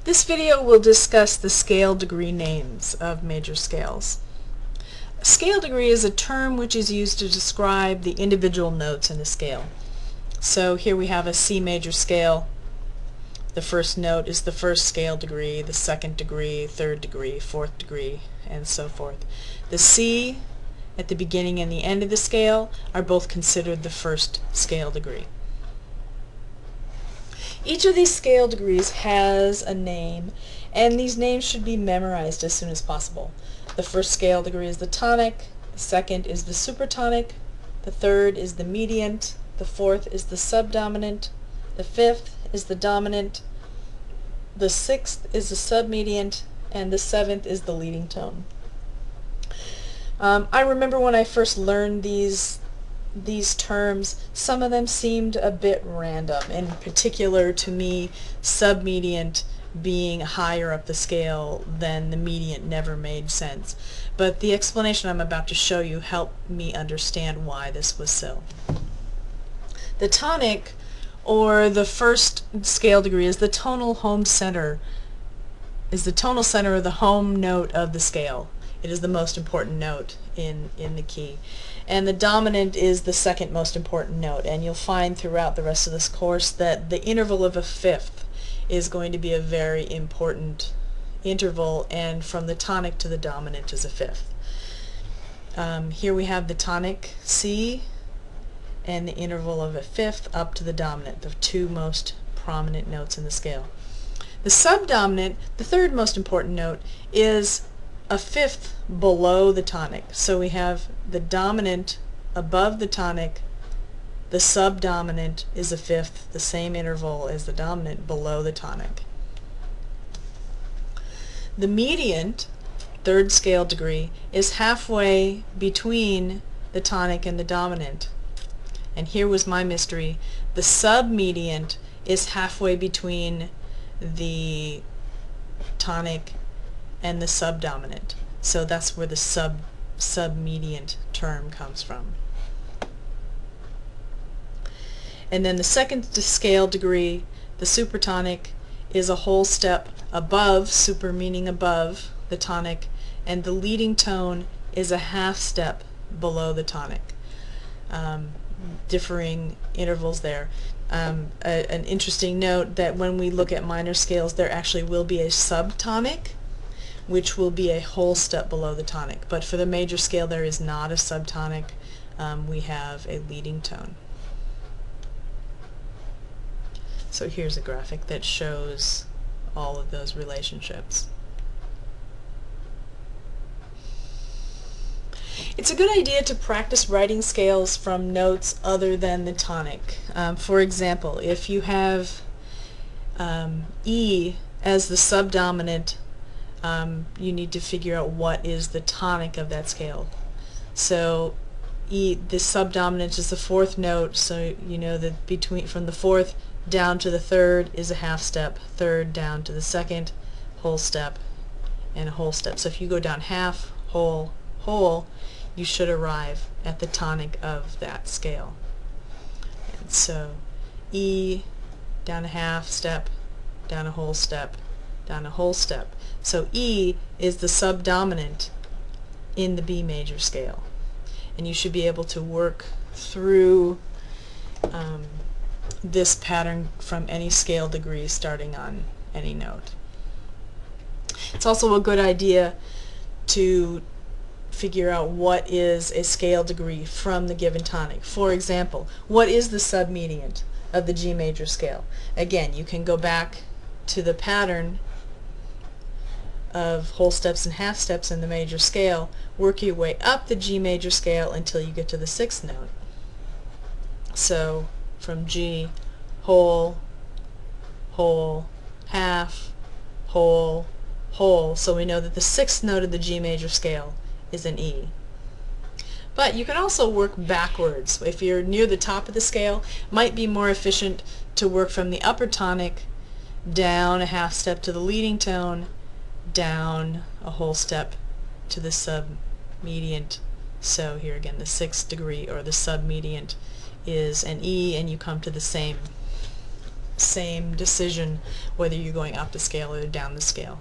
This video will discuss the scale degree names of major scales. A scale degree is a term which is used to describe the individual notes in a scale. So here we have a C major scale. The first note is the first scale degree, the second degree, third degree, fourth degree, and so forth. The C at the beginning and the end of the scale are both considered the first scale degree. Each of these scale degrees has a name, and these names should be memorized as soon as possible. The first scale degree is the tonic, the second is the supertonic, the third is the mediant, the fourth is the subdominant, the fifth is the dominant, the sixth is the submediant, and the seventh is the leading tone. I remember when I first learned these terms, some of them seemed a bit random. In particular, to me, submediant being higher up the scale than the mediant never made sense. But the explanation I'm about to show you helped me understand why this was so. The tonic, or the first scale degree, is the tonal home center, of the home note of the scale. It is the most important note in the key. And the dominant is the second most important note, and you'll find throughout the rest of this course that the interval of a fifth is going to be a very important interval, and from the tonic to the dominant is a fifth. Here we have the tonic C and the interval of a fifth up to the dominant, the two most prominent notes in the scale. The subdominant, the third most important note, is a fifth below the tonic. So we have the dominant above the tonic, the subdominant is a fifth, the same interval as the dominant, below the tonic. The mediant, third scale degree, is halfway between the tonic and the dominant. And here was my mystery. The submediant is halfway between the tonic and the subdominant. So that's where the submediant term comes from. And then the second scale degree, the supertonic, is a whole step above, super meaning above, the tonic, and the leading tone is a half step below the tonic. Differing intervals there. An interesting note that when we look at minor scales, there actually will be a subtonic, which will be a whole step below the tonic. But for the major scale, there is not a subtonic. We have a leading tone. So here's a graphic that shows all of those relationships. It's a good idea to practice writing scales from notes other than the tonic. For example, if you have E as the subdominant, you need to figure out what is the tonic of that scale. So E, the subdominant is the fourth note, so you know that from the fourth down to the third is a half step, third down to the second, whole step, and a whole step. So if you go down half, whole, whole, you should arrive at the tonic of that scale. And so E, down a half step, down a whole step, down a whole step. So E is the subdominant in the B major scale. And you should be able to work through this pattern from any scale degree starting on any note. It's also a good idea to figure out what is a scale degree from the given tonic. For example, what is the submediant of the G major scale? Again, you can go back to the pattern of whole steps and half steps in the major scale, work your way up the G major scale until you get to the sixth note. So from G, whole, whole, half, whole, whole. So we know that the sixth note of the G major scale is an E. But you can also work backwards. If you're near the top of the scale, it might be more efficient to work from the upper tonic down a half step to the leading tone, down a whole step to the submediant. So here again, the sixth degree, or the submediant, is an E, and you come to the same same decision whether you're going up the scale or down the scale.